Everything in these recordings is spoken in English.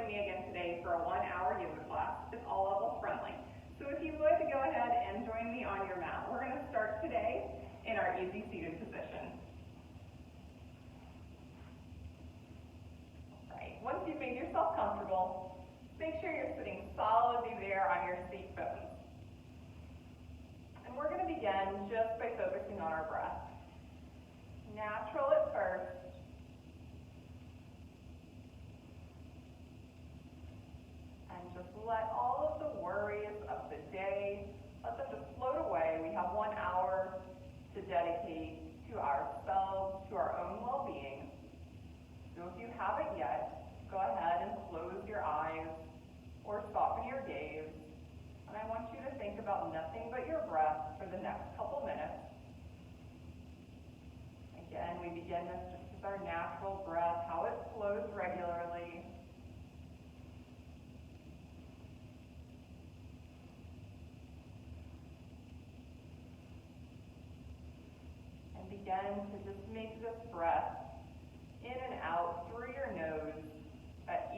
joining me again today for a 1-hour yoga class. It's all level friendly. So if you would go ahead and join me on your mat. We're going to start today in our easy seated position. All right, once you've made yourself comfortable, make sure you're sitting solidly there on your seat bones. And we're going to begin just by focusing on our breath. Natural at first. And just let all of the worries of the day, let them just float away. We have 1 hour to dedicate to ourselves, to our own well-being. So if you haven't yet, go ahead and close your eyes or soften your gaze. And I want you to think about nothing but your breath for the next couple minutes. Again, we begin this just with our natural breath, how it flows regularly. And begin to just make this breath in and out through your nose. That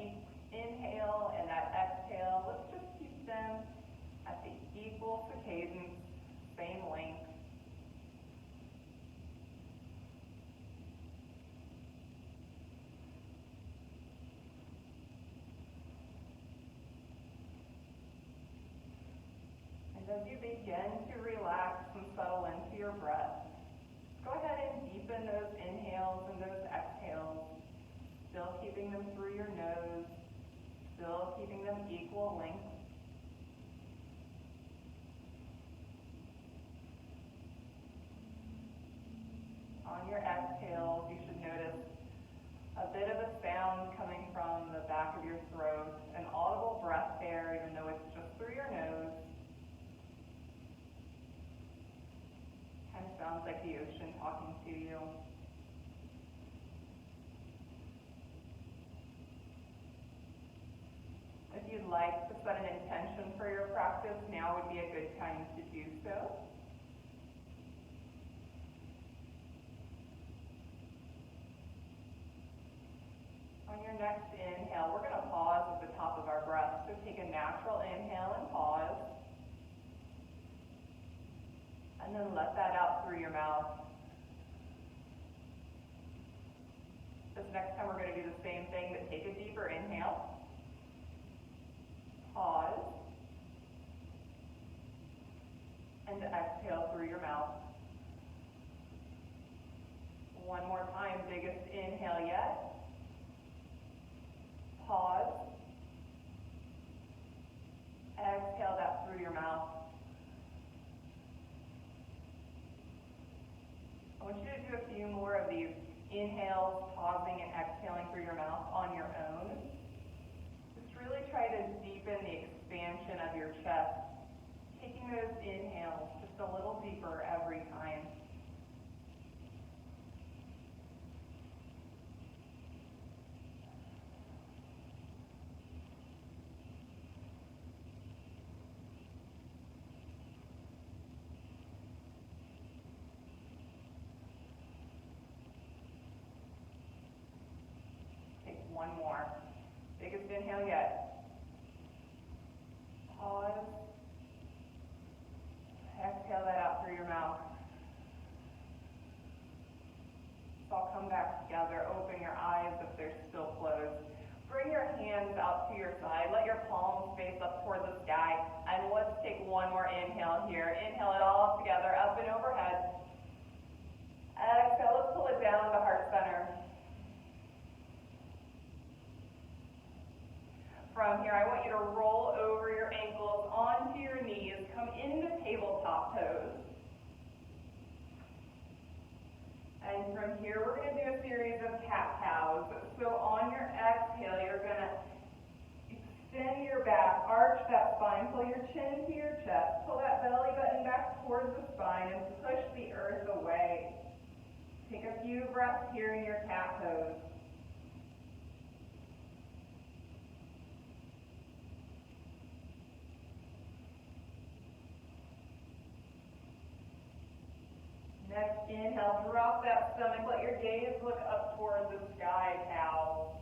inhale and that exhale, let's just keep them at the equal cadence, same length. And as you begin to relax and settle into your breath, go ahead and deepen those inhales and those exhales, still keeping them through your nose, still keeping them equal length. On your exhales, you should notice a bit of a sound coming from the back of your throat, an audible breath there, even though it's just through your nose. Kind of sounds like the ocean talking to you. If you'd like to set an intention for your practice, now would be a good time to do so. On your next inhale, we're going to pause at the top of our breath. So take a natural inhale and pause. And then let that out through your mouth. This next time we're going to do the same thing, but take a deeper inhale. Pause. And exhale through your mouth. One more time, biggest inhale yet. Pause. Exhale that through your mouth. I want you to do a few more of these inhales, pausing and exhaling through your mouth on your own. Just really try to deepen the expansion of your chest, taking those inhales just a little deeper every time. One more. Biggest inhale yet. Pause. Exhale that out through your mouth. So I'll come back together. Open your eyes if they're still closed. Bring your hands out to your side. Let your palms face up toward the sky. And let's take one more inhale here. Inhale it all together, up and overhead. Exhale, let's pull it down to heart center. From here, I want you to roll over your ankles onto your knees. Come into tabletop pose. And from here, we're going to do a series of cat-cows. So on your exhale, you're going to extend your back, arch that spine, pull your chin to your chest, pull that belly button back towards the spine, and push the earth away. Take a few breaths here in your cat pose. Next inhale, drop that stomach, let your gaze look up toward the sky, cow.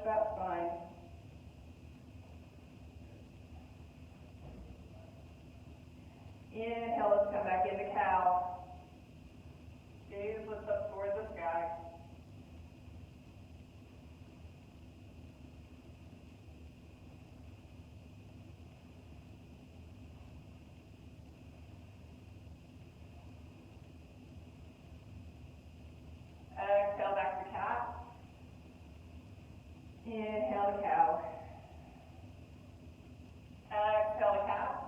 stretch that spine. Inhale, let's come back into cow. Gaze lifts up towards the sky. Exhale back to cat. Inhale to cow. Exhale to cat.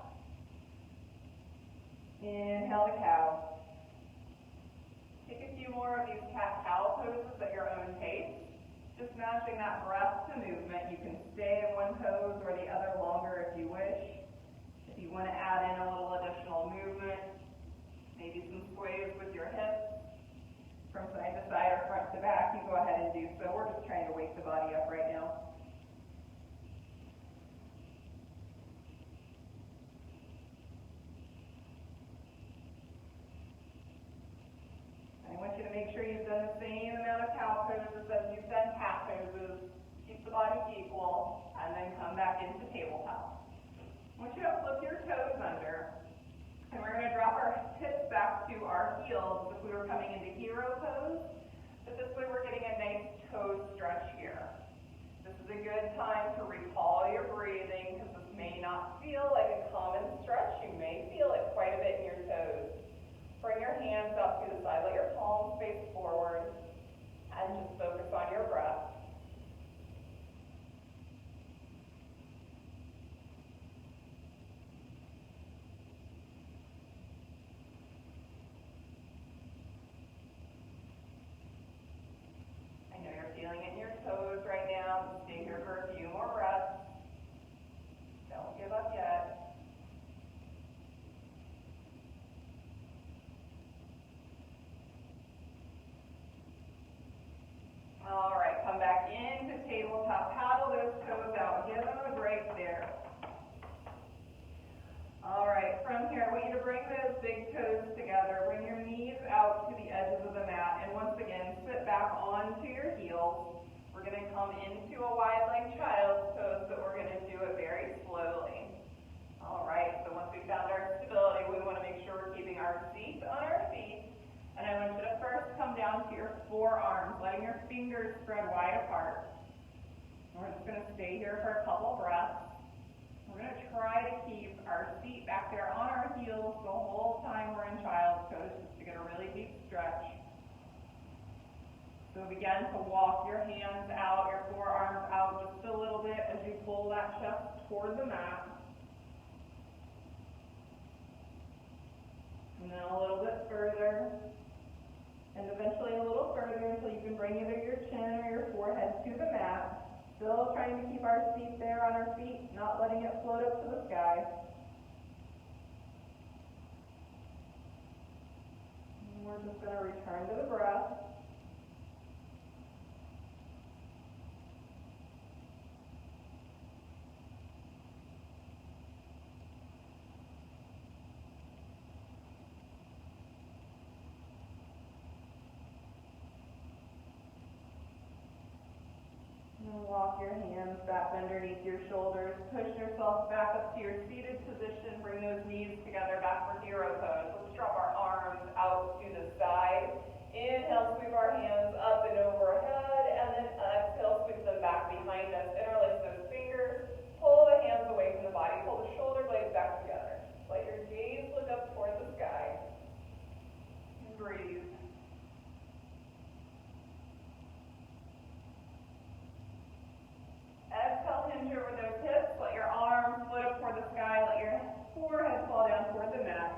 Inhale to cow. Take a few more of these cat-cow poses at your own pace. Just matching that breath to movement. You can stay in one pose or the other longer if you wish. If you want to add in a little additional movement, maybe some sways with your hips from side to side or front to back, you go ahead and do so. We're just trying to wake the body up right now. I want you to make sure you've done the same amount of cow poses as you've done cat poses. Keep the body equal, and then come back into tabletop. I want you to flip your toes under, and we're going to drop our hips back to our heels as if we were coming into hero pose. But this way we're getting a nice toe stretch here. This is a good time to recall your breathing, because this may not feel like a common stretch. You may feel it quite a bit in your toes. Bring your hands up to the side, let your palms face forward, and just focus on your breath. I know you're feeling it in your toes right now. Stay here for a few more breaths. Don't give up yet. All right, come back into tabletop. Paddle those toes out. Give them a break there. All right, from here, I want you to bring those big toes together. Bring your knees out to the edges of the mat. And once again, sit back onto your heels. We're going to come into a wide leg child's pose, but we're going to do it very slowly. All right, so once we've found our stability, we want to make sure we're keeping our feet on our feet. And I want you to first come down to your forearms, letting your fingers spread wide apart. We're just going to stay here for a couple breaths. We're going to try to keep our feet back there on our heels the whole time we're in child's pose, just to get a really deep stretch. So begin to walk your hands out, your forearms out just a little bit as you pull that chest toward the mat. And then a little bit further. And eventually a little further until you can bring either your chin or your forehead to the mat. Still trying to keep our feet there on our feet, not letting it float up to the sky. And we're just going to return to the breath. Walk your hands back underneath your shoulders. Push yourself back up to your seated position. Bring those knees together back for hero pose. Let's drop our arms out to the side. Inhale, sweep our hands up and overhead, and then exhale, sweep them back behind us. Interlace those fingers. Pull the hands away from the body. Pull the shoulder blades back together. Let your gaze look up toward the sky. And breathe. Exhale, hinge over those hips. Let your arms float up toward the sky. Let your forehead fall down toward the mat.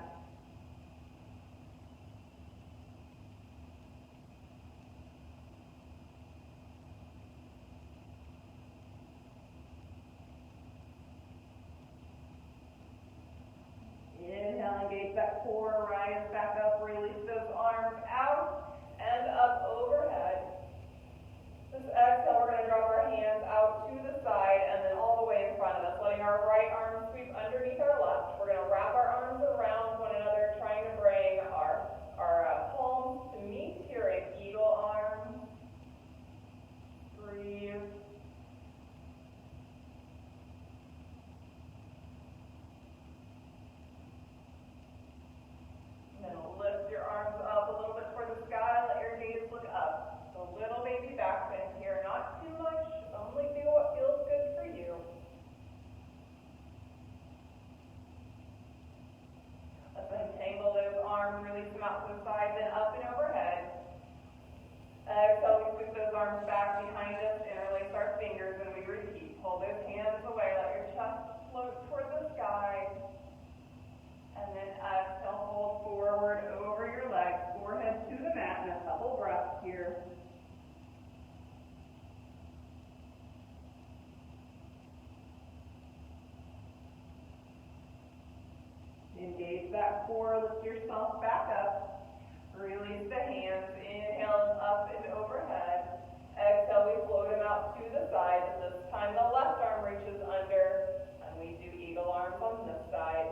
at 4, lift yourself back up. Release the hands, inhale up and overhead. Exhale, we float them out to the side. This time the left arm reaches under, and we do eagle arms on this side.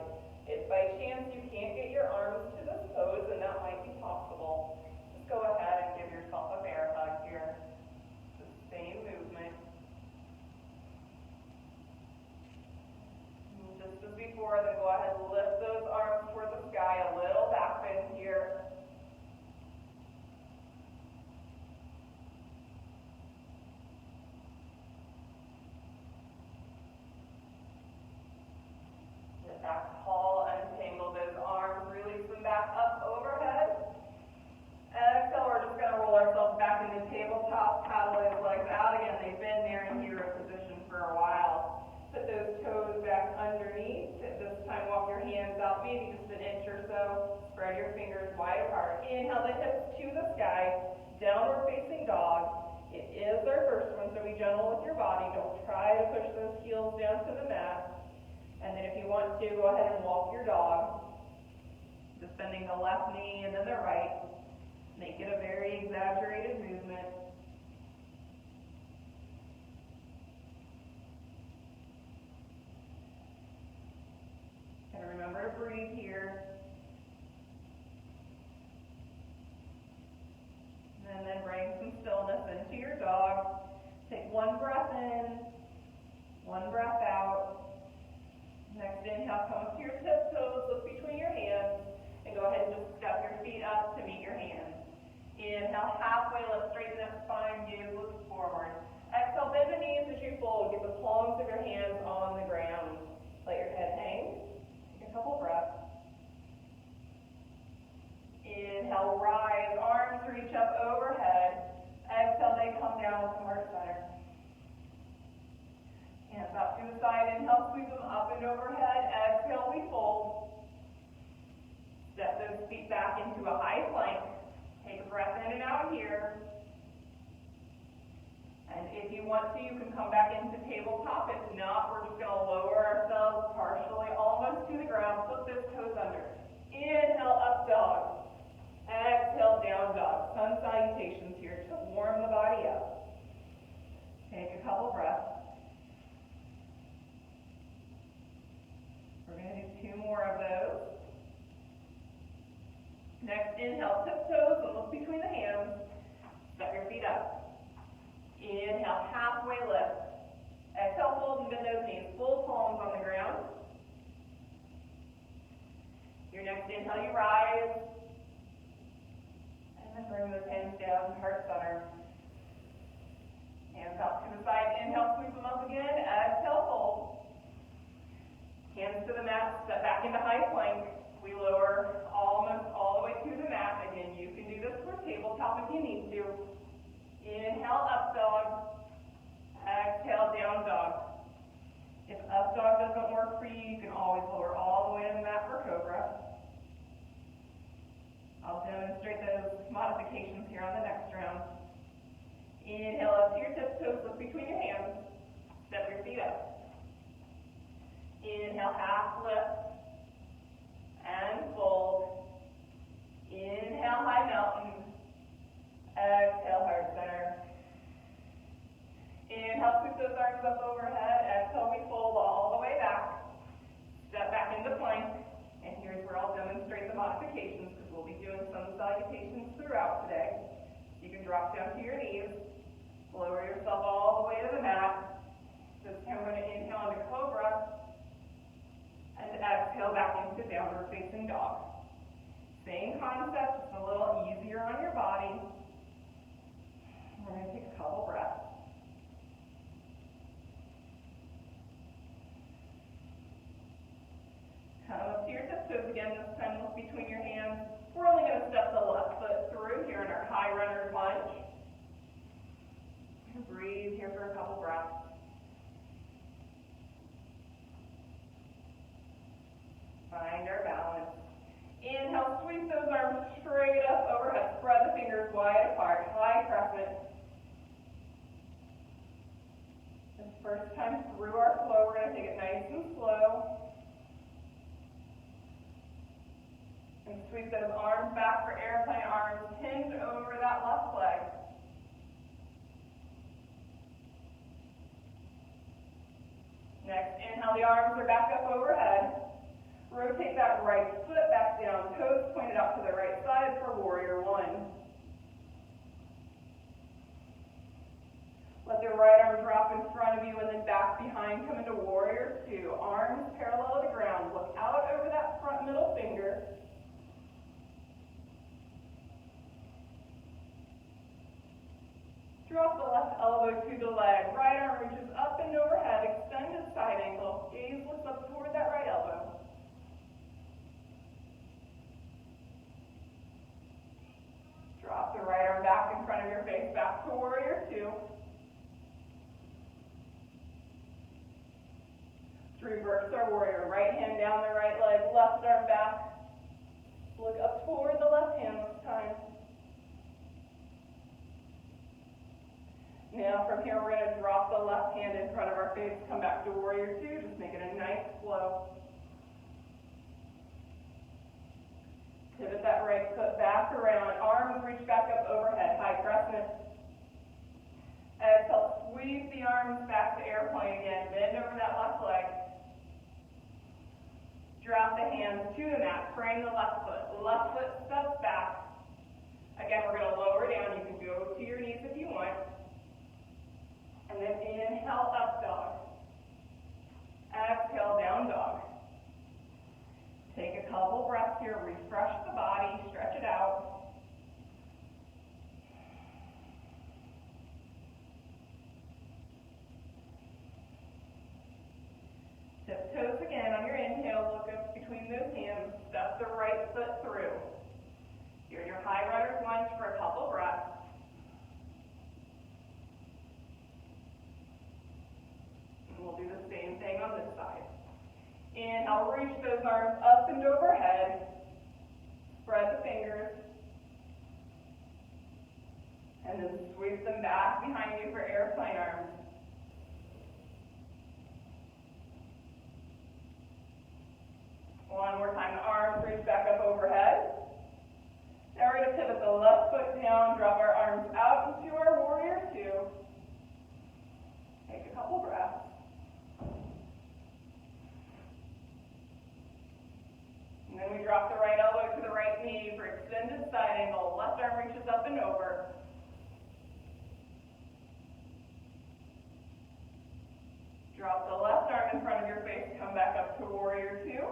If by chance you can't get your arms to this pose, and that might be possible, just go ahead and give yourself a bear hug here. The same movement. And just as before, then go ahead and lift those arms toward the sky, a little back bend here. Back tall, untangle those arms, release them back up overhead. Exhale, we're just going to roll ourselves back into tabletop, paddle those legs out again. They've been there in hero position for a while. Put those toes back underneath. This time walk your hands out, maybe just an inch or so. Spread your fingers wide apart. Inhale the hips to the sky, downward facing dog. It is our first one, so be gentle with your body. Don't try to push those heels down to the mat. And then if you want to, go ahead and walk your dog, just bending the left knee and then the right. Make it a very exaggerated movement. And remember to breathe here. And then bring some stillness into your dog. Take one breath in, one breath out. Next inhale, come up to your tiptoes, look between your hands, and go ahead and just step your feet up to meet your hands. Inhale, halfway lift, straighten that spine, gaze looks forward. Exhale, bend the knees as you fold, get the palms of your hands on the ground. Let your head hang, take a couple breaths. Inhale, rise, arms reach up overhead. Exhale, they come down to heart center. Hands up to the side, inhale, sweep them up and overhead. Exhale, we fold. Step those feet back into a high plank. Take a breath in and out here. And if you want to, you can come back into tabletop. If not, we're just going to lower ourselves partially, almost to the ground. Flip those toes under. Inhale, up dog. Exhale, down dog. Sun salutations here to warm the body up. Take a couple breaths. We're going to do 2 more of those. Next, inhale, tiptoes and look between the hands. Step your feet up. Inhale, halfway lift. Exhale, fold and bend those knees. Full palms on the ground. Your next inhale, you rise. And then bring those hands down, heart center. Hands out to the side. Inhale, sweep them up again. Exhale, fold. Hands to the mat, step back into high plank. We lower almost all the way to the mat. Again, you can do this for tabletop if you need to. Inhale, up dog. Exhale, down dog. If up dog doesn't work for you, you can always lower all the way to the mat for cobra. I'll demonstrate those modifications here on the next round. Inhale up to your tiptoes, look between your hands. Step your feet up. Inhale, half lift, and fold. Inhale, high mountain. Exhale, heart center. Inhale, sweep those arms up overhead. Exhale, we fold all the way back. Step back into plank. And here's where I'll demonstrate the modifications, because we'll be doing some salutations throughout today. You can drop down to your knees. Lower yourself all the way to the mat. This time we're going to inhale into cobra. And exhale back into downward facing dog. Same concept, just a little easier on your body. We're going to take a couple breaths. Come up to your tiptoes again, this time look between your hands. We're only going to step the left foot through here in our high runner's lunge. Breathe here for a couple breaths. Find our balance. Inhale, sweep those arms straight up overhead. Spread the fingers wide apart. High crescent. This first time through our flow, we're going to take it nice and slow. And sweep those arms back for airplane arms, hinge over that left leg. Next, inhale, the arms are back up overhead. Rotate that right foot back down, toes pointed out to the right side for warrior one. Let the right arm drop in front of you and then back behind, come into warrior two. Arms parallel to the ground. Look out over that front middle finger. Drop the left elbow to the leg. Right arm reaches up and overhead, extended side angle. Gaze lifts up toward that right elbow. Drop the right arm back in front of your face, back to warrior two. Reverse our warrior. Right hand down the right leg, left arm back. Look up toward the left hand this time. Now from here we're going to drop the left hand in front of our face, come back to warrior two, just make it a nice flow. Pivot that right foot back around, arms reach back up overhead, high crescent. Exhale, sweep the arms back to airplane again, bend over that left leg. Drop the hands to the mat, frame the left foot steps back. Again, we're going to lower down, you can go to your knees if you want. And then inhale, up dog. Exhale, down dog. Take a couple breaths here, refresh the body, stretch it out. Tip toes again on your inhale, look up between those hands, step the right foot through. Here your high runner's lunge for a couple breaths. We'll do the same thing on this side. Inhale, reach those arms up and overhead. Spread the fingers. And then sweep them back behind you for airplane arms. One more time, the arms reach back up overhead. Now we're going to pivot the left foot down, drop our arms out into our warrior two. Take a couple breaths. And then we drop the right elbow to the right knee for extended side angle. Left arm reaches up and over. Drop the left arm in front of your face. Come back up to warrior two.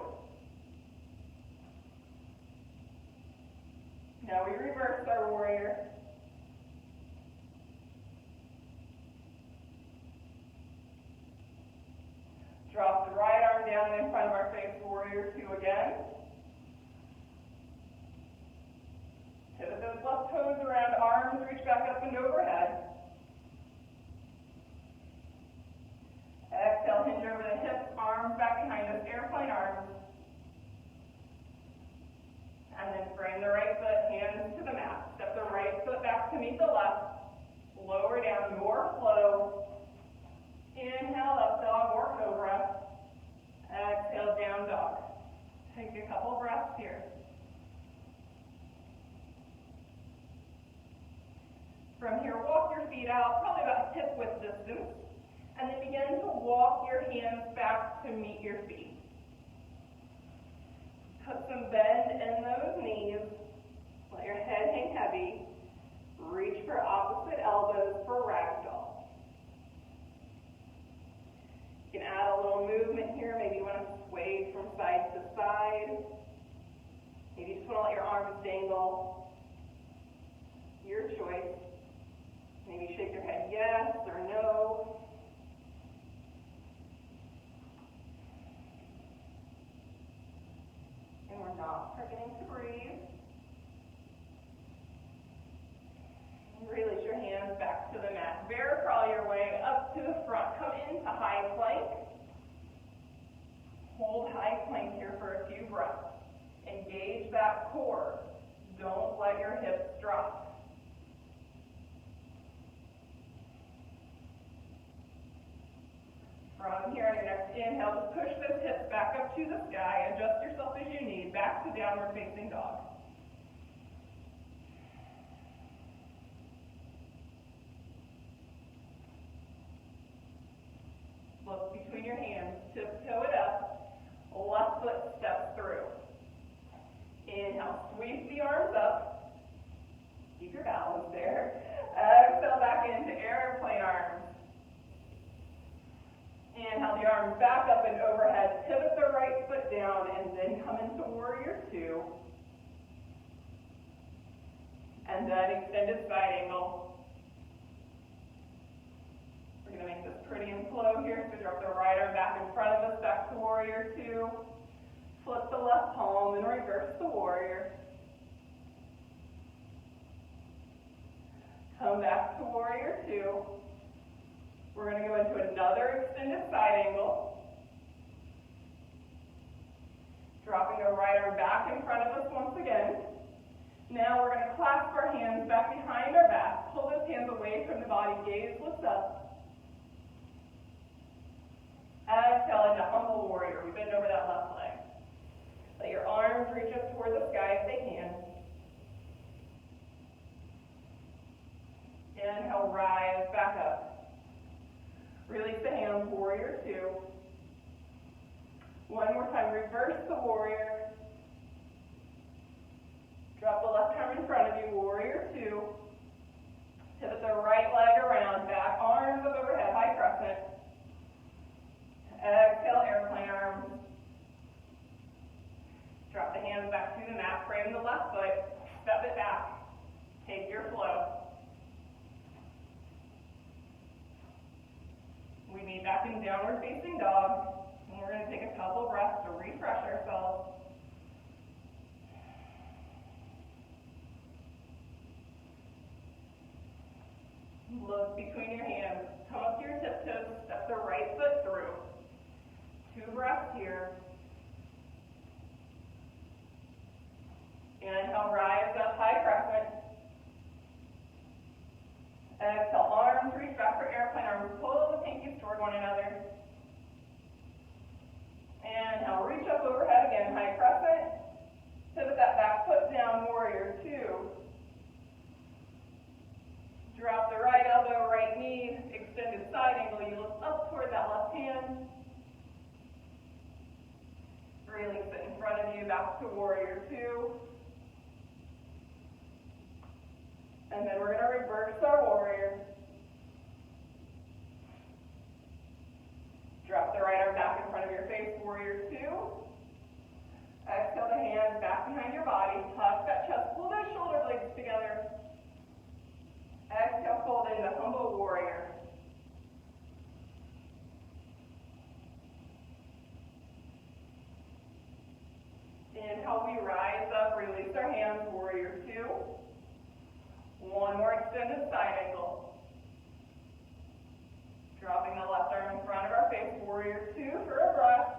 Now we reverse our warrior. Drop the right arm down in front of our face, warrior two again. Pivot those left toes around, arms reach back up and overhead. Exhale, hinge over the hips, arms back behind us, airplane arms. And then frame the right foot, hands to the mat. Step the right foot back to meet the left. Lower down your flow. Inhale, up dog or cobra. Exhale, down dog. Take a couple breaths here. From here, walk your feet out, probably about hip width distance. And then begin to walk your hands back to meet your feet. Put some bend in those knees. Let your head hang heavy. Reach for opposite elbows for ragdoll. You can add a little movement here. Maybe you want to sway from side to side. Maybe you just want to let your arms dangle. Your choice. Maybe shake your head yes or no. And we're not forgetting to breathe. Release your hands back to the mat. Bear crawl your way up to the front. Come into high plank. Hold high plank here for a few breaths. Engage that core. Don't let your hips drop. From here on your next inhale, just push those hips back up to the sky. Adjust yourself as you need. Back to downward facing dog. Look between your hands. Tiptoe it up. Left foot steps through. Inhale, sweep the arms up. Keep your balance there. Exhale back into airplane arms. Inhale the arms back up and overhead. Pivot the right foot down and then come into warrior two. And then extended side angle. We're going to make this pretty and slow here. So drop the right arm back in front of us, back to warrior two. Flip the left palm and reverse the warrior. Come back to warrior two. We're going to go into another extended side angle. Dropping the right arm back in front of us once again. Now we're going to clasp our hands back behind our back. Pull those hands away from the body. Gaze lifts up. Exhale into humble warrior. We bend over that left leg. Let your arms reach up toward the sky if they can. Inhale, rise back up. Release the hands, warrior two. One more time, reverse the warrior. Drop the left arm in front of you, warrior two. Pivot the right leg around, back arms up overhead, high crescent. Exhale, airplane arms. Drop the hands back to the mat, frame the left foot, step it back. Take your flow. We meet back in downward facing dog, and we're going to take a couple breaths to refresh ourselves. Look between your hands. Come up to your tiptoes, step the right foot through. 2 breaths here. Inhale, rise up, high crescent. Exhale, arms reach back for airplane arms. Pull the pinkies toward one another. Inhale, reach up overhead again, high crescent. Pivot that back foot down, warrior two. Drop the right elbow, right knee, extended side angle. You look up toward that left hand. Release it in front of you, back to warrior two. And then we're going to reverse our warrior. Drop the right arm back in front of your face, warrior two. Exhale the hands back behind your body. Tuck that chest, pull those shoulder blades together. Exhale, fold into humble warrior. Inhale, we rise up, release our hands, warrior two. One more extended side angle. Dropping the left arm in front of our face, warrior two for a breath.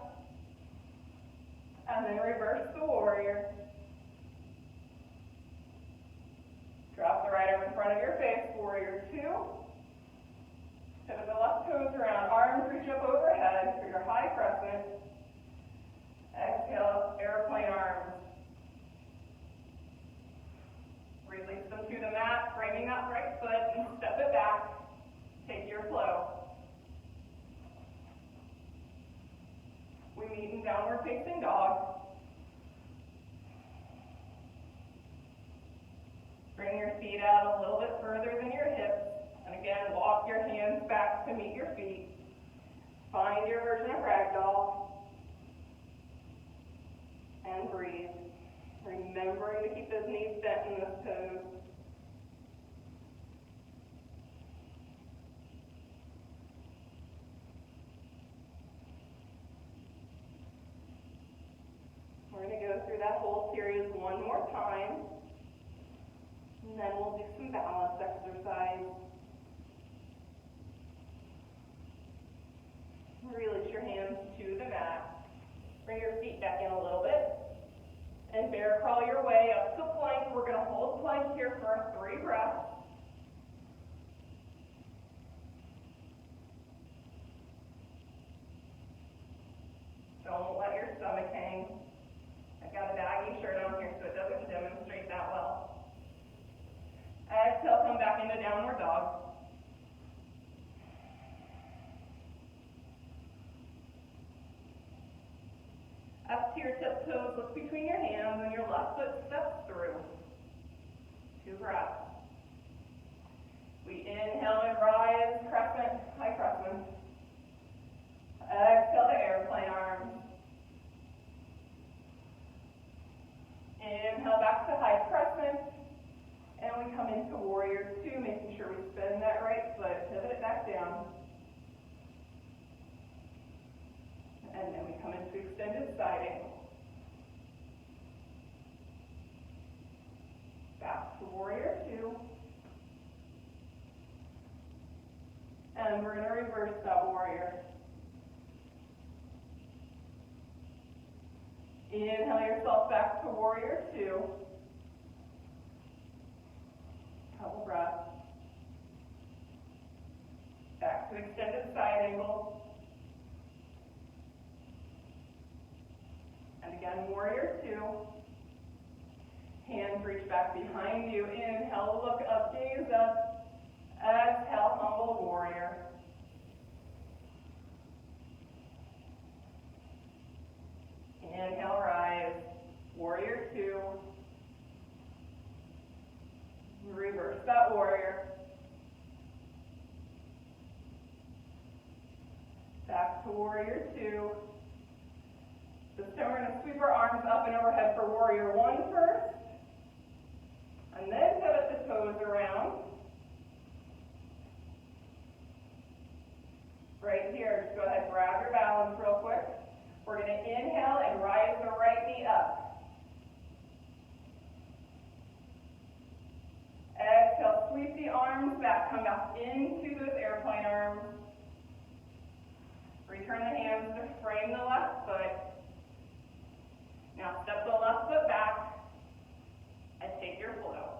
And then reverse the warrior. Drop the right arm in front of your face, warrior two. Pivot the left toes around, arms reach up overhead for your high crescent. Exhale, airplane arms. Release them to the mat, framing that right foot, and step it back. Take your flow. We meet in downward facing dog. Bring your feet out a little bit further than your hips. And again, walk your hands back to meet your feet. Find your version of ragdoll. And breathe. Remembering to keep those knees bent in this pose. We're going to go through that whole series one more time. And then we'll do some balance exercise. Release your hands to the mat. Bring your feet back in a little bit. And bear crawl your way up to plank. We're going to hold plank here for 3 breaths. Up to your tiptoes, look between your hands, and your left foot steps through. 2 breaths. We inhale and rise, crescent, high crescent. Exhale to airplane arms. Inhale back to high crescent. And we come into warrior 2, making sure we spin that right foot, pivot it back down. And then we come into extended side angle. Back to warrior 2. And we're going to reverse that warrior. Inhale yourself back to warrior 2. Couple breaths. Back to extended side angle. And again, warrior 2. Hands reach back behind you. Inhale, look up, gaze up. Exhale, humble warrior. Inhale, rise. Warrior 2. Reverse that warrior. Back to warrior 2. This time we're going to sweep our arms up and overhead for warrior 1 first. And then pivot the toes around. Right here, just go ahead and grab your balance real quick. We're going to inhale and rise the right knee up. Exhale, sweep the arms back, come back into those airplane arms. Return the hands to frame the left foot. Now step the left foot back and take your flow.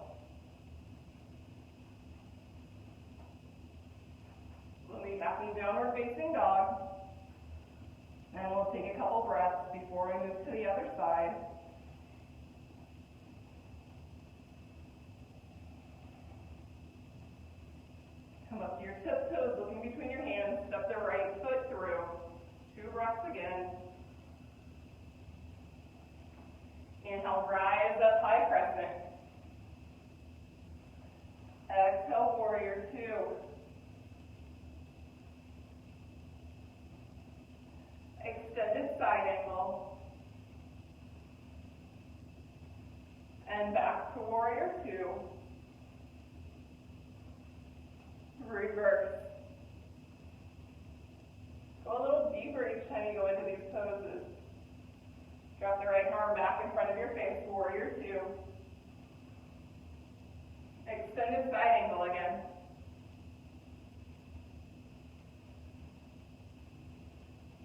We'll be back in downward facing dog. And we'll take a couple breaths before we move to the other side. Come up to your tiptoes, looking between your hands. Step the right foot through. 2 breaths again. Inhale, rise up, high crescent. Exhale, warrior 2. Extended side angle. And back to warrior 2. Reverse. Go a little deeper each time you go into these poses. Drop the right arm back in front of your face, warrior 2. Extended side angle again.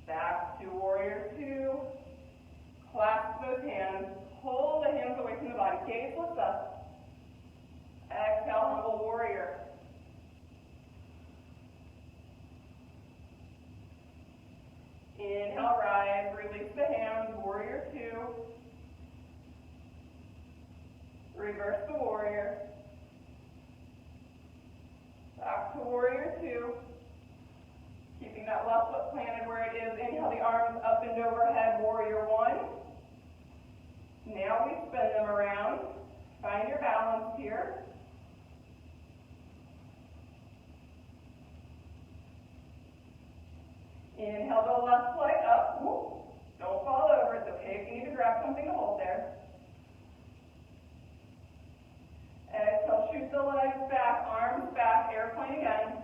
Back to warrior 2. Clasp those hands. Hold the hands away from the body. Gaze lifts up. Exhale, humble warrior. Inhale, rise. Release the hands. Warrior 2. Reverse the warrior. Back to warrior 2. Keeping that left foot planted where it is. Inhale the arms up and overhead, warrior 1. Now we spin them around. Find your balance here. Inhale the left leg up. Woo. Don't fall over. It's okay if you need to grab something to hold there. Exhale, shoot the legs back, arms back, airplane again.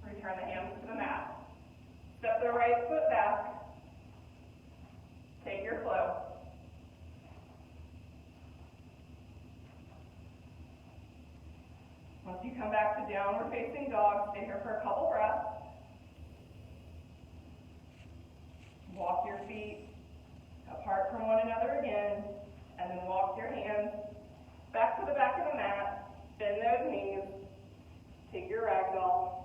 Return the hands to the mat. Step the right foot back. Take your flow. Once you come back to downward facing dog, stay here for a couple breaths. Walk your feet apart from one another again, and then walk your hands back to the back of the mat. Bend those knees. Take your ragdoll.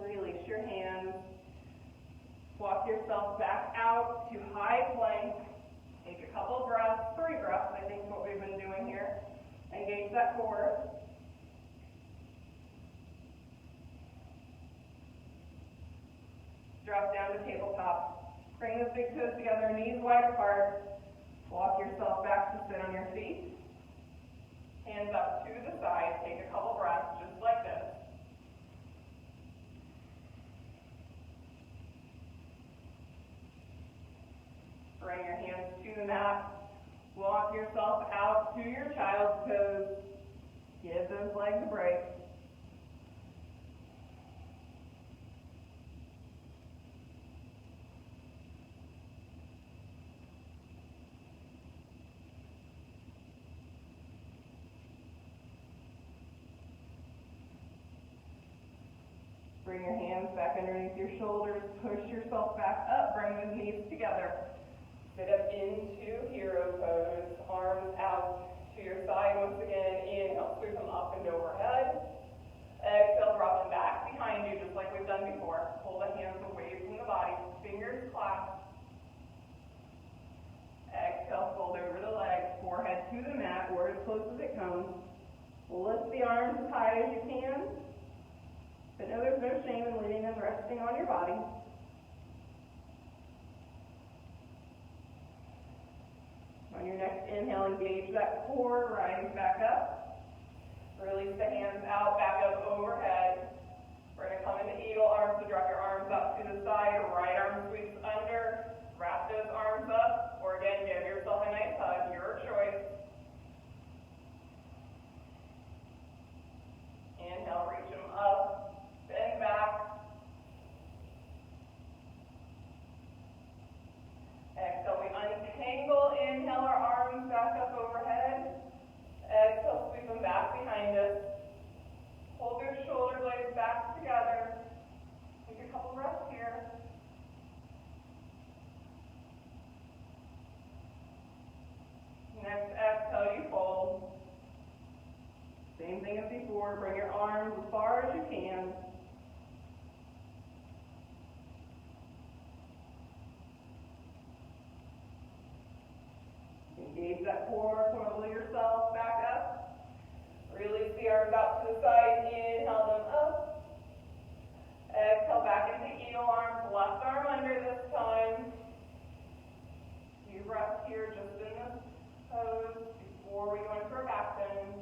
Release your hands. Walk yourself back out to high plank. couple breaths, 3 breaths, I think is what we've been doing here. Engage that core. Drop down to tabletop. Bring those big toes together, knees wide apart. Walk yourself back to sit on your feet. Hands up to the side. Take a couple breaths just like this. Bring your hands to the mat. Walk yourself out to your child's pose. Give those legs a break. Bring your hands back underneath your shoulders. Push yourself back up. Bring those knees together. Sit up into hero pose. Arms out to your side once again. Inhale, sweep them up and overhead. Exhale, drop them back behind you just like we've done before. Pull the hands away from the body. Fingers clasped. Exhale, fold over the legs. Forehead to the mat or as close as it comes. Lift the arms as high as you can. But know there's no shame in leaving them resting on your body. On your next inhale, engage that core, rise back up. Release the hands out, back up overhead. We're going to come into eagle arms, so drop your arms up to the side. Right arm sweeps under. Wrap those arms up. Or again, give yourself a nice hug, your choice. Inhale, reach them up. Bend back. Exhale, we untangle. Inhale, our arms back up overhead. Exhale, sweep them back behind us. Hold your shoulder blades back together. Take a couple breaths here. Next exhale, you fold. Same thing as before. Bring your arms as far as you can. Engage that core, swivel yourself back up. Release the arms out to the side, inhale them up. Exhale back into eagle arms, left arm under this time. Few breaths here just in this pose before we go in for a back bend.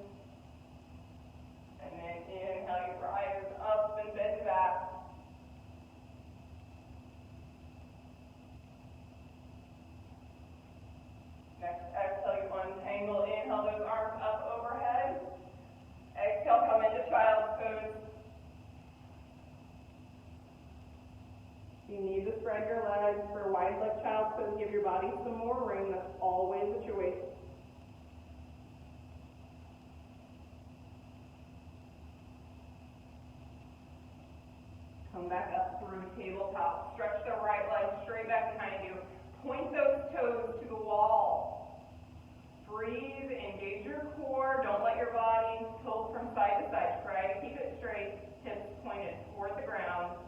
And then inhale, you rise up and bend back. Next exhale, you untangle. Inhale those arms up overhead. Exhale, come into child's pose. You need to spread your legs for a wide leg child's pose. Give your body some more room. That's always a choice. Come back up through tabletop. Stretch the right leg straight back behind you. Point those toes to the wall. Breathe, engage your core. Don't let your body tilt from side to side. Try to keep it straight. Hips pointed toward the ground.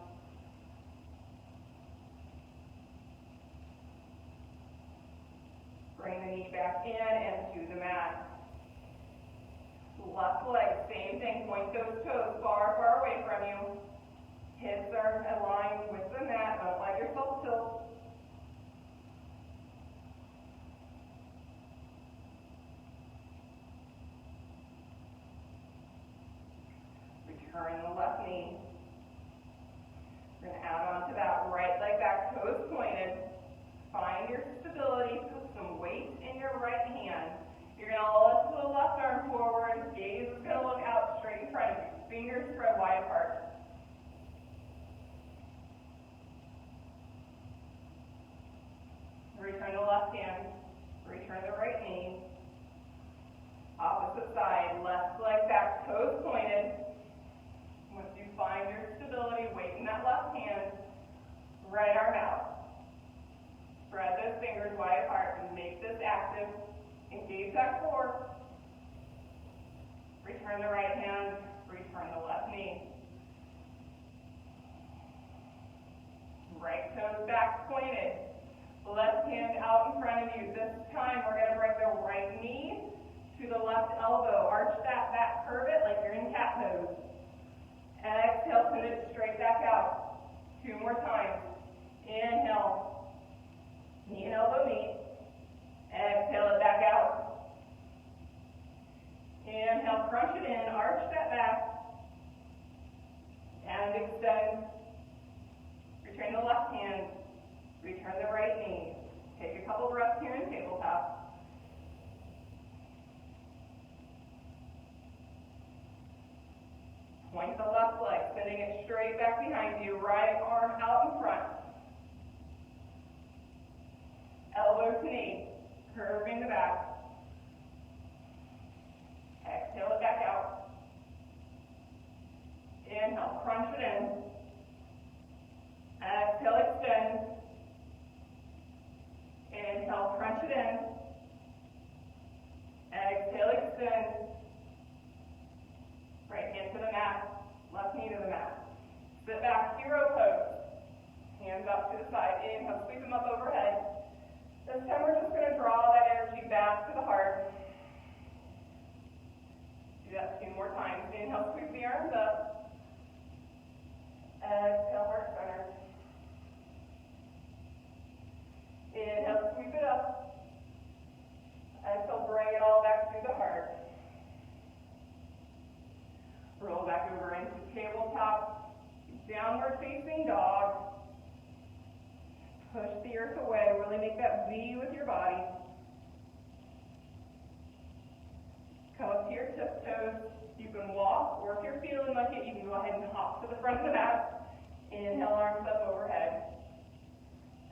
Bring the knee back in and to the mat. Left leg, same thing. Point those toes far, far away from you. Hips are aligned with the mat. Don't let yourself tilt. Return the left knee. We're going to add on to that right leg back, toes pointed. Find your stability. Put some weight in your right hand. You're going to lift the left arm forward. Gaze is going to look out straight in front of you. Fingers spread wide apart. Return the left hand. Return the right knee. Opposite side. Left leg back, toes pointed. Once you find your stability, weight in that left hand. Right arm out. Spread those fingers wide apart and make this active. Engage that core. Return the right hand. Return the left knee. Right toes back pointed. Left hand out in front of you. This time we're going to bring the right knee to the left elbow. Arch that back, curve it like you're in cat pose. Exhale, send it straight back out. 2 more times. Inhale. Knee and elbow meet. Exhale it back out. Inhale, crunch it in, arch that back. And extend. Return the left hand. Return the right knee. Take a couple breaths here in tabletop. Point the left leg, sending it straight back behind you. Right arm out in front. Elbow to knee. Curving the back. Exhale it back out. Inhale, crunch it in. Exhale, extend. Inhale, crunch it in. Exhale, extend. Right hand to the mat, left knee to the mat. Sit back, hero pose. Hands up to the side. Inhale, sweep them up overhead. This time we're just going to draw that energy back to the heart. Do that 2 more times. Inhale, sweep the arms up. Exhale, heart center. Inhale, sweep it up. Exhale, bring it all back to the heart. Roll back over into tabletop. Downward facing dog. Push the earth away. Really make that V with your body. Come up to your tiptoes. You can walk, or if you're feeling like it, you can go ahead and hop to the front of the mat. Inhale, arms up overhead.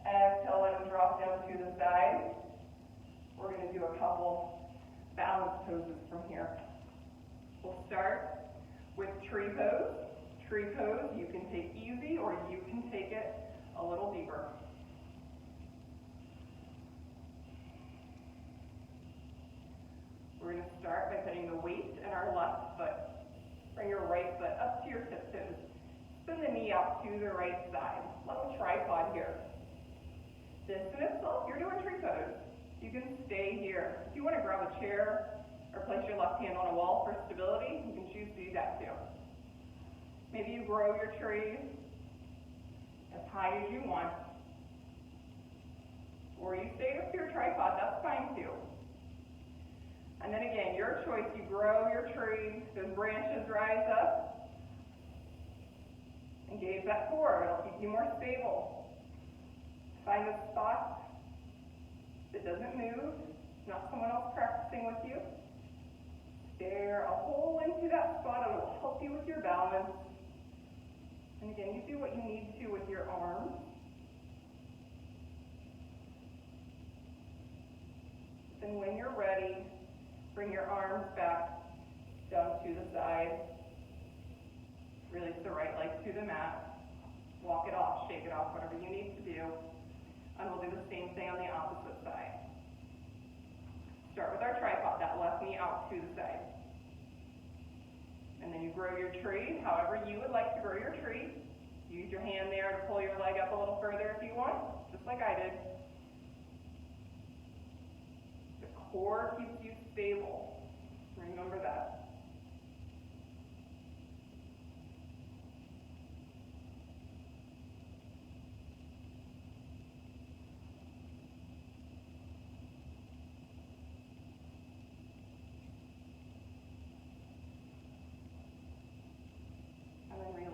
Exhale, let them drop down to the side. We're going to do a couple balance poses from here. We'll start with tree pose. Tree pose, you can take easy or you can take it a little deeper. We're going to start by putting the weight in our left foot. Bring your right foot up to your tiptoes. Spin the knee out to the right side. Little tripod here. This in itself, you're doing tree pose. You can stay here. If you want to grab a chair or place your left hand on a wall for stability, you can choose to do that too. Maybe you grow your tree as high as you want. Or you stay up to your tripod, that's fine too. And then again, your choice, you grow your tree, those branches rise up. And gaze that forward, it'll keep you more stable. Find a spot that doesn't move, not someone else practicing with you. Stare a hole into that spot, it will help you with your balance. And again, you do what you need to with your arms. And when you're ready, bring your arms back down to the side. Release the right leg to the mat. Walk it off, shake it off, whatever you need to do. And we'll do the same thing on the opposite side. Start with our tripod, that left knee out to the side. And then you grow your tree however you would like to grow your tree. Use your hand there to pull your leg up a little further if you want, just like I did. The core keeps you stable. Remember that.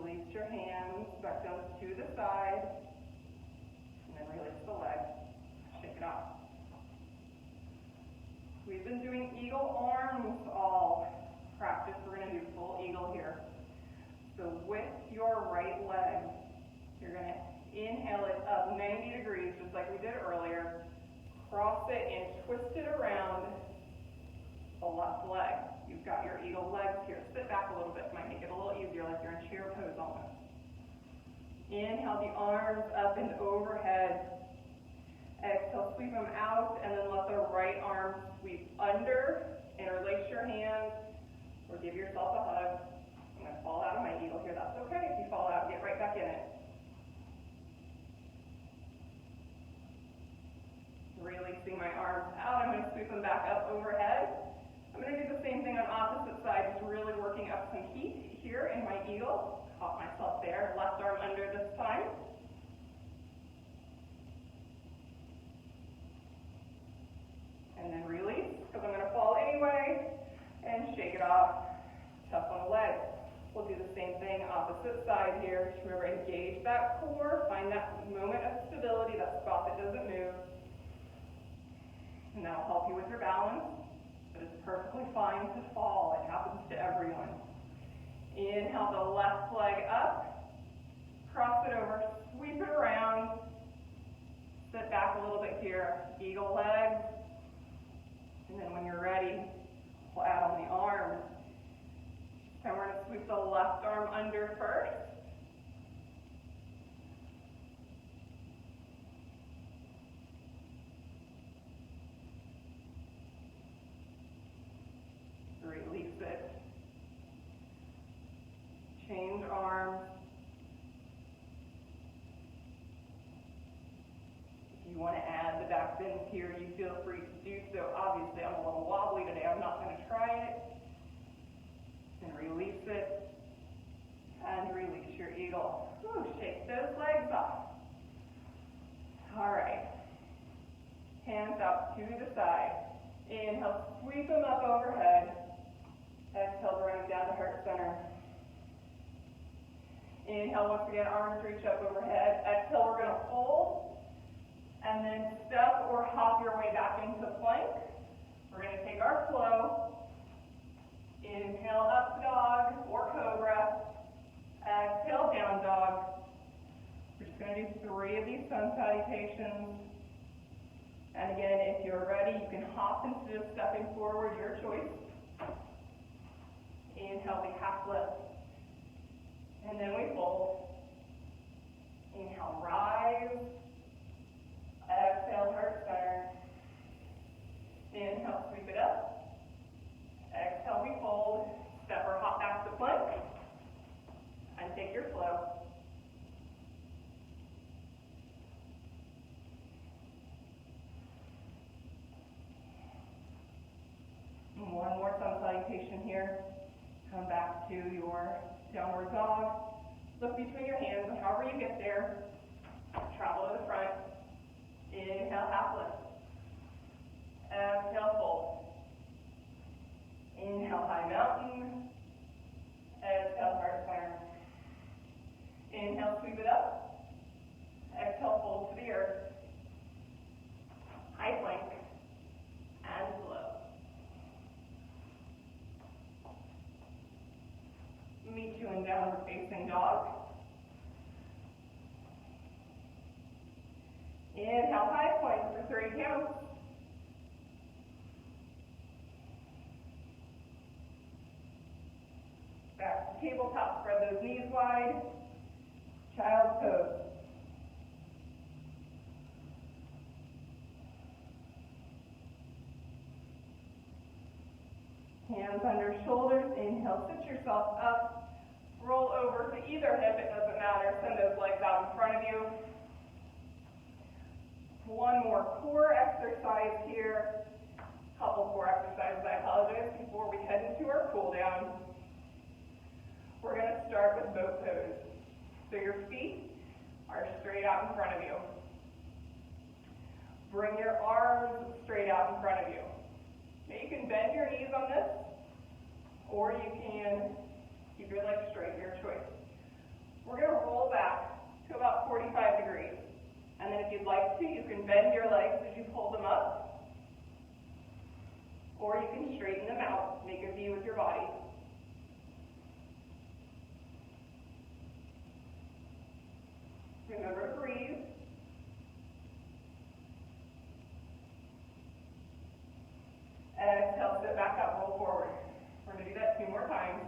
Release your hands back down to the side, and then release the leg. Shake it off. We've been doing eagle arms all practice. We're going to do full eagle here. So with your right leg, you're going to inhale it up 90 degrees, just like we did earlier. Cross it and twist it around the left leg. You've got your eagle legs here. Sit back a little bit. Might make it a little easier, like you're in chair pose almost. Inhale the arms up and overhead. Exhale, sweep them out, and then let the right arm sweep under. Interlace your hands, or give yourself a hug. I'm going to fall out of my eagle here. That's okay. If you fall out, get right back in it. releasing my arms out. I'm going to sweep them back up overhead. I'm going to do the same thing on opposite side, just really working up some heat here in my eagle. Caught myself there, left arm under this time. And then release, because I'm going to fall anyway, and shake it off. Tough on the leg. We'll do the same thing opposite side here. Just remember, engage that core, find that moment of stability, that spot that doesn't move. And that'll help you with your balance. But it's perfectly fine to fall. It happens to everyone. Inhale the left leg up, cross it over, sweep it around, sit back a little bit here, eagle legs, and then when you're ready, we'll add on the arms. And we're going to sweep the left arm under first. Release it. Change arms. If you want to add the back bends here, you feel free to do so. Obviously, I'm a little wobbly today. I'm not going to try it. And release it. And release your eagle. Whew, shake those legs off. All right. Hands out to the side. Inhale, sweep them up overhead. Exhale, bring them down to heart center. Inhale, once again, arms reach up overhead. Exhale, we're going to fold. And then step or hop your way back into plank. We're going to take our flow. Inhale, up dog or cobra. Exhale, down dog. We're just going to do 3 of these sun salutations. And again, if you're ready, you can hop instead of stepping forward, your choice. Inhale, the half lift. And then we fold. Inhale, rise. Exhale, heart center. Inhale, sweep it up. Exhale, we fold. Step or hop back to plank. And take your flow. One more sun salutation here. Come back to your downward dog. Look between your hands, and however you get there, travel to the front. Inhale, half lift. Exhale, fold. Inhale, high mountain. Exhale, heart center. Inhale, sweep it up. Exhale, fold to the earth. High plank. And flow. Meet you in downward facing dog. Inhale, high plank for 3 counts. Back to tabletop, spread those knees wide. Child's pose. Hands under shoulders. Inhale, sit yourself up. Roll over to either hip, it doesn't matter. Send those legs out in front of you. One more core exercise here. Couple core exercises, I apologize, before we head into our cool down. We're going to start with boat pose. So your feet are straight out in front of you. Bring your arms straight out in front of you. Now you can bend your knees on this, or you can keep your legs straight, your choice. We're going to roll back to about 45 degrees. And then if you'd like to, you can bend your legs as you pull them up, or you can straighten them out, make a V with your body. Remember to breathe. Exhale, sit back up, roll forward. We're going to do that 2 more times.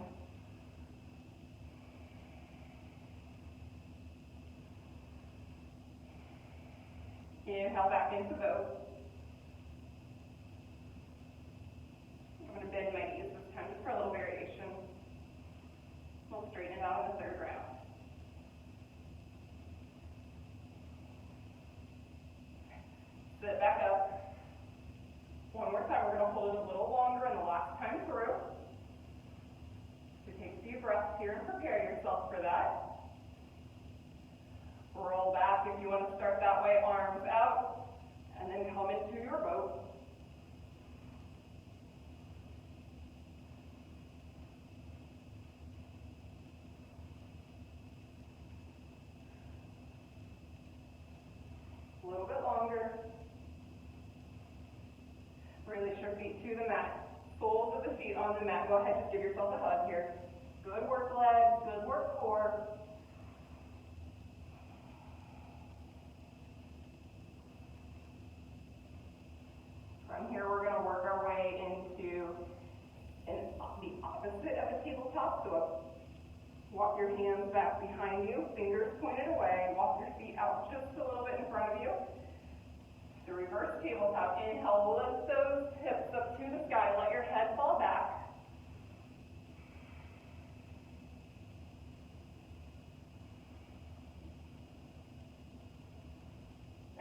Inhale back into boat. I'm going to bend my knees this time just for a little variation. We'll straighten it out in the 3rd round. Sit back up. back if you want to start that way, arms out, and then come into your boat. A little bit longer. Release your feet to the mat. Soles of the feet on the mat. Go ahead, just give yourself a hug here. Good work legs, good work core. From here, we're going to work our way into the opposite of a tabletop. So walk your hands back behind you, fingers pointed away. Walk your feet out just a little bit in front of you. The reverse tabletop. Inhale, lift those hips up to the sky. Let your head fall back.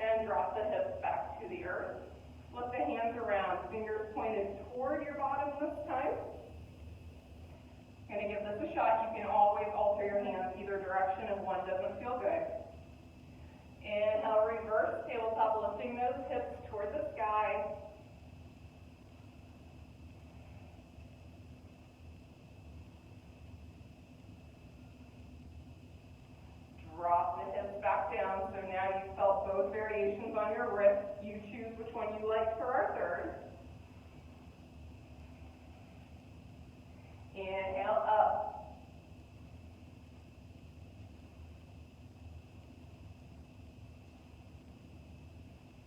And drop the hips back to the earth. Flip the hands around, fingers pointed toward your bottom this time. I'm going to give this a shot. You can always alter your hands either direction if one doesn't feel good. Inhale, reverse tabletop, lifting those hips toward the sky. Drop the hips back down. So now you've felt both variations on your wrist. You choose which one you like for our third. Inhale, up.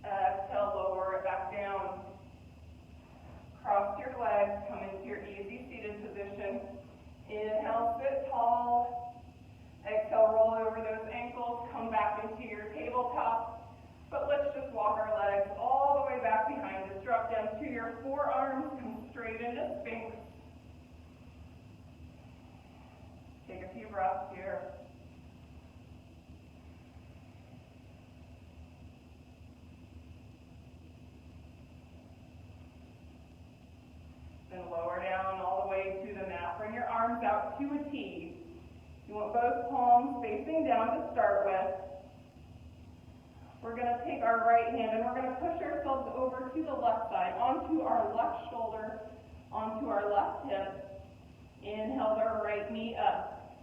Exhale, lower it back down. Cross your legs, come into your easy seated position. Inhale, sit tall. Exhale, roll over those ankles, come back into your tabletop. But let's just walk our legs all the way back behind us. Drop down to your forearms, come straight into Sphinx. Take a few breaths here. Then lower down all the way to the mat. Bring your arms out to a T. You want both palms facing down to start with. We're going to take our right hand and we're going to push ourselves over to the left side, onto our left shoulder, onto our left hip. Inhale the right knee up.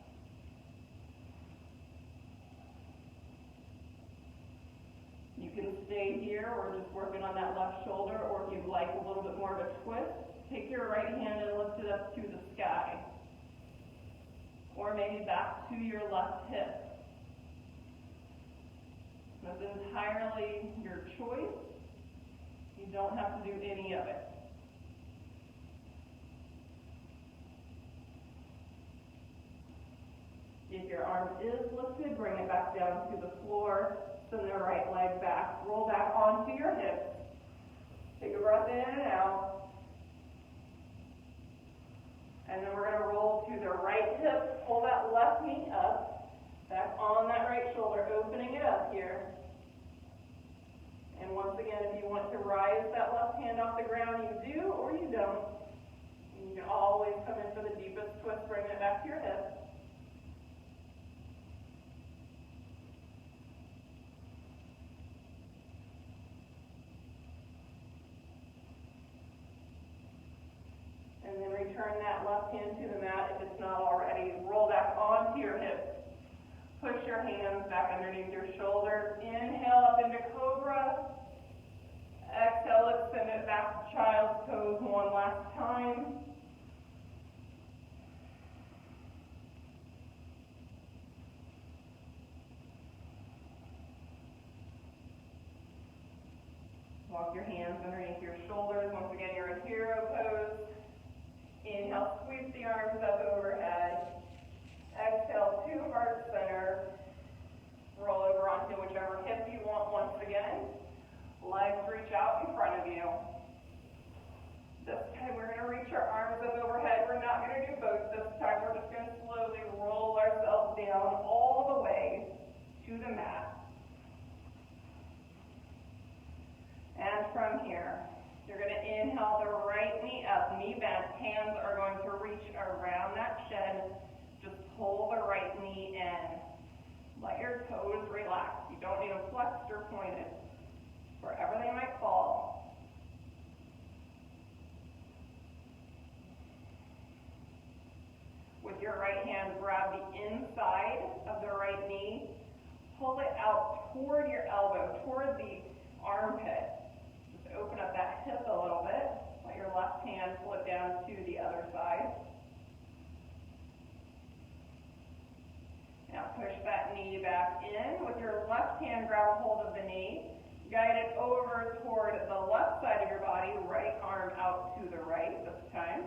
You can stay here or just working on that left shoulder, or if you'd like a little bit more of a twist, take your right hand and lift it up to the sky. Or maybe back to your left hip. That's entirely your choice. You don't have to do any of it. If your arm is lifted, bring it back down to the floor. Send the right leg back. Roll back onto your hips. Take a breath in and out. And then we're going to roll to the right hip. Pull that left knee up. Back on that right shoulder, opening it up here. And once again, if you want to rise that left hand off the ground, you do or you don't. You can always come in for the deepest twist, bring it back to your hip. And then return that left hand to the mat if it's not already. Roll back onto your hips. Push your hands back underneath your shoulders. Inhale up into Cobra. Exhale, let's send it back to Child's Pose one last time. Walk your hands underneath your shoulders. Once again, you're in Hero Pose. Inhale, sweep the arms up overhead. Exhale to heart center. Roll over onto whichever hip you want once again. Legs reach out in front of you. This time we're going to reach our arms up overhead. We're not going to do both this time. We're just going to slowly roll ourselves down all the way to the mat. And from here, you're going to inhale the right knee up, knee bent. Hands are going to reach around that shin. Just pull the right knee in. Let your toes relax. You don't need pointed, wherever they might fall. With your right hand, grab the inside of the right knee, pull it out toward your elbow, toward the armpit. Just open up that hip a little bit. Let your left hand pull it down to the other side. Now push that knee back in. With your left hand, grab a hold of the knee. Guide it over toward the left side of your body, right arm out to the right this time.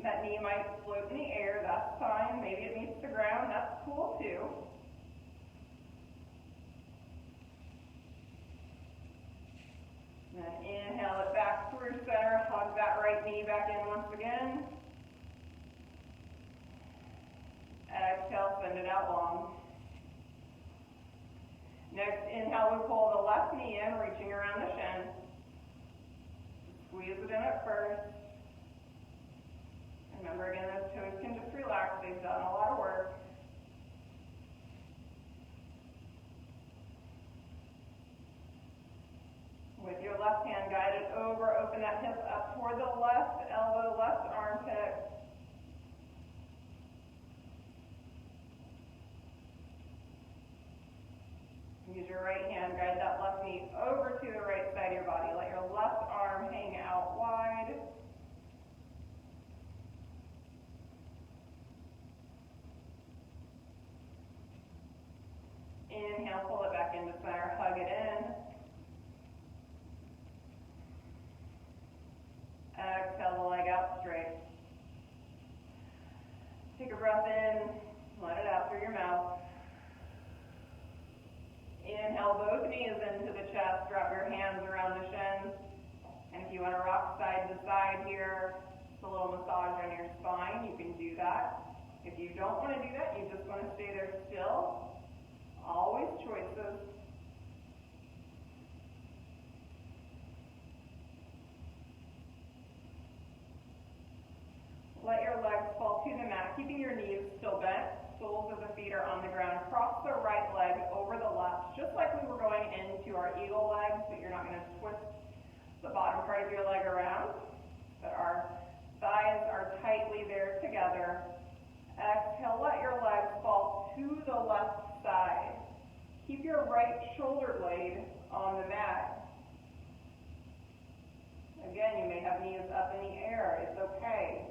That knee might float in the air, that's fine. Maybe it meets the ground, that's cool too. And then inhale it back through center, hug that right knee back in once again. Exhale, send it out long. Next inhale, we pull the left knee in, reaching around the shin. Squeeze it in at first. Remember again, those toes can just relax, they've done a lot of work. With your left hand, guide it over, open that hip up toward the left elbow, left armpit. Use your right hand, guide that left knee over to the right side of your body. Let your left arm hang out wide. Inhale, pull it back into center, hug it in. Exhale the leg out straight. Take a breath in, let it out through your mouth. Inhale both knees into the chest, drop your hands around the shins. And if you want to rock side to side here, just a little massage on your spine, you can do that. If you don't want to do that, you just want to stay there still. Always choices. Let your legs fall to the mat, keeping your knees still bent. Soles of the feet are on the ground. Cross the right leg over the left, just like we were going into our eagle legs, but you're not going to twist the bottom part of your leg around. But our thighs are tightly there together. Exhale, let your legs fall to the left side. Keep your right shoulder blade on the mat. Again, you may have knees up in the air. It's okay.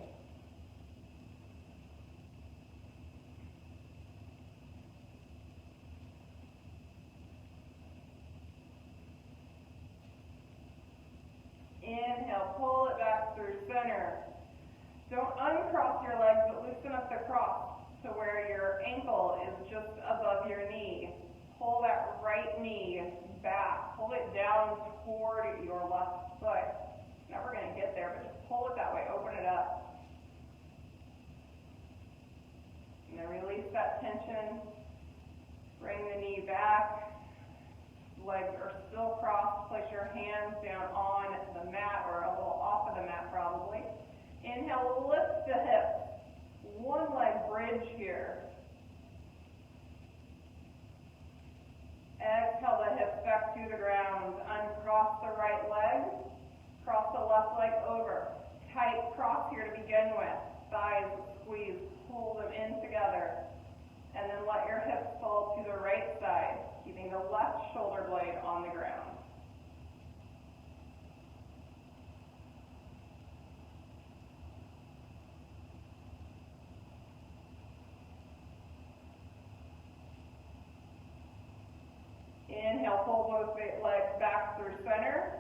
Inhale, pull it back through center. Don't uncross your legs, but loosen up the cross to where your ankle is just above your knee. Pull that right knee back. Pull it down toward your left foot. Never going to get there, but just pull it that way. Open it up. And then release that tension. Bring the knee back. Legs are still crossed. Place your hands down on the mat or a little off of the mat probably. Inhale, lift the hips. One leg bridge here. Exhale the hips back to the ground. Uncross the right leg. Cross the left leg over. Tight cross here to begin with. Thighs squeeze. Pull them in together. And then let your hips fall to the right side, keeping the left shoulder blade on the ground. Inhale, pull both legs back through center.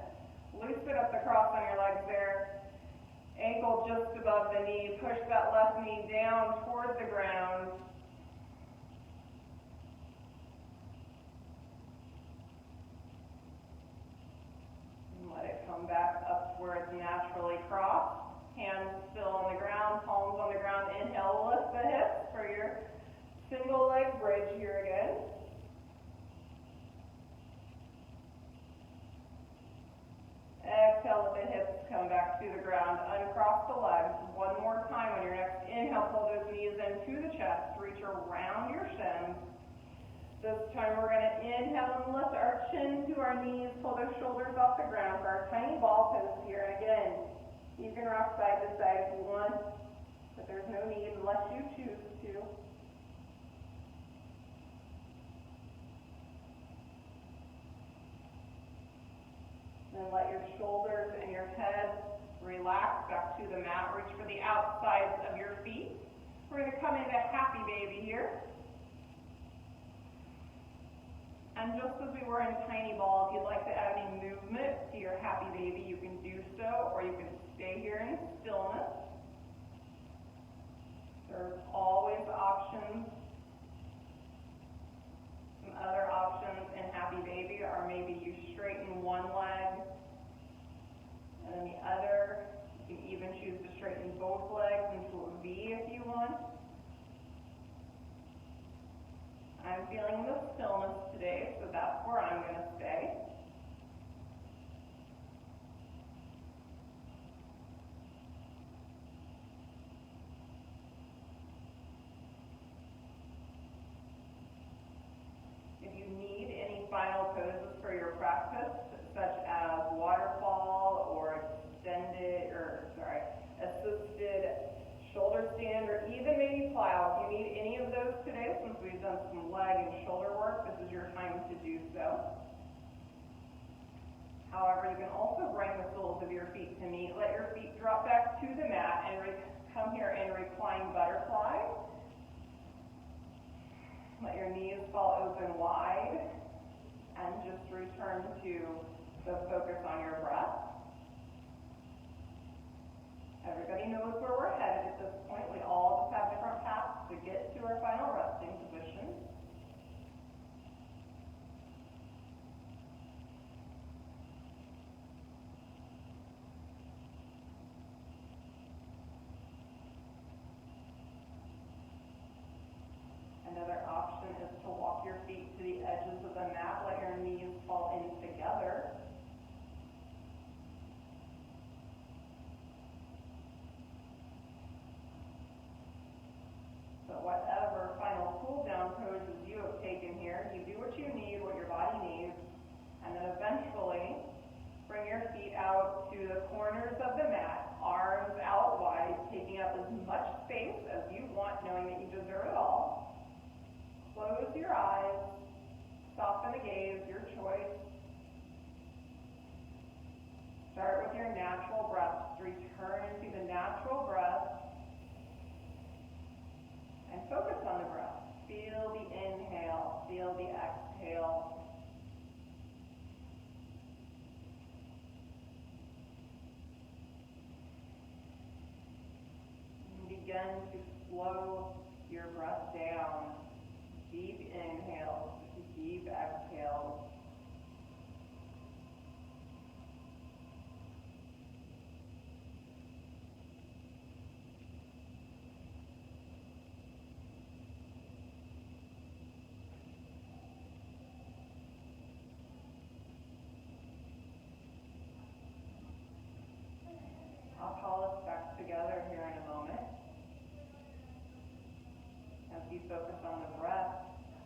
Loosen up the cross on your legs there. Ankle just above the knee. Push that left knee down toward the ground. Let it come back up where it's naturally crossed. Hands still on the ground, palms on the ground. Inhale, lift the hips for your single leg bridge here again. Exhale, let the hips come back to the ground. Uncross the legs. One more time on your next inhale, pull those knees into the chest. Reach around your shins. This time we're going to inhale and lift our chin to our knees, pull those shoulders off the ground for our tiny ball pose here. And again, you can rock side to side if you want, but there's no need unless you choose to. Then let your shoulders and your head relax back to the mat. Reach for the outsides of your feet. We're going to come into happy baby here. And just as we were in tiny ball, if you'd like to add any movement to your happy baby, you can do so, or you can stay here in stillness. There's always options. Some other options in happy baby are maybe you straighten one leg, and then the other. You can even choose to straighten both legs into a V if you want. I'm feeling the stillness today, so that's where I'm going to stay. If you need any final poses for your practice, such as waterfall or assisted shoulder stand, or even maybe plow, if you need any of those today, since we've done some leg and shoulder work, this is your time to do so. However, you can also bring the soles of your feet to meet. Let your feet drop back to the mat and come here in reclined butterfly. Let your knees fall open wide, and just return to the focus on your breath. Everybody knows where we're headed at this point. We all just have different paths to get to our final resting position. Another option is to walk your feet to the edges of the mat. Let your knees fall in together. But whatever final cool down poses you have taken here, you do what you need, what your body needs, and then eventually bring your feet out to the corners of the mat, arms out wide, taking up as much space as you want, knowing that you deserve it all. Close your eyes, soften the gaze, your choice. Start with your natural breath. Return to the natural breath. And focus on the breath. Feel the inhale, feel the exhale. And begin to slow your breath down. Deep inhales, deep exhales. I'll call us back together here in a moment. As you focus on the breath,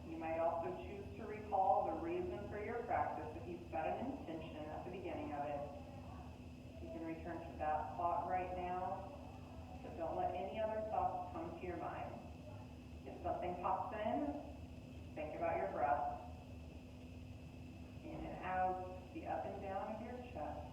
you might also choose to recall the reason for your practice. If you set an intention at the beginning of it, you can return to that thought right now, but don't let any other thoughts come to your mind. If something pops in, think about your breath. In and out, the up and down of your chest.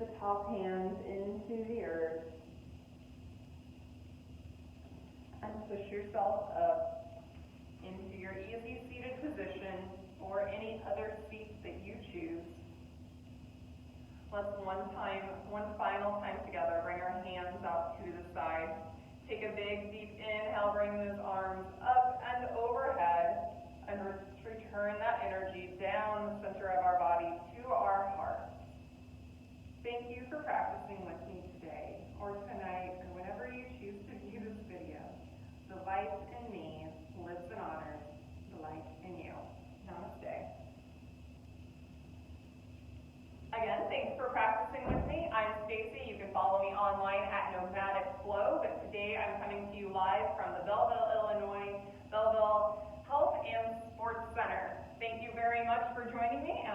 the top hand into the earth. And push yourself up into your easy seated position or any other seat that you choose. Let's one final time together, bring our hands out to the side. Take a big deep inhale, bring those arms up and overhead, and return that energy down the center of our body to our heart. Thank you for practicing with me today, or tonight, or whenever you choose to view this video. The light in me lives and honors the light in you. Namaste. Again, thanks for practicing with me. I'm Stacy. You can follow me online at Nomadic Flow, but today I'm coming to you live from the Belleville, Illinois, Belleville Health and Sports Center. Thank you very much for joining me.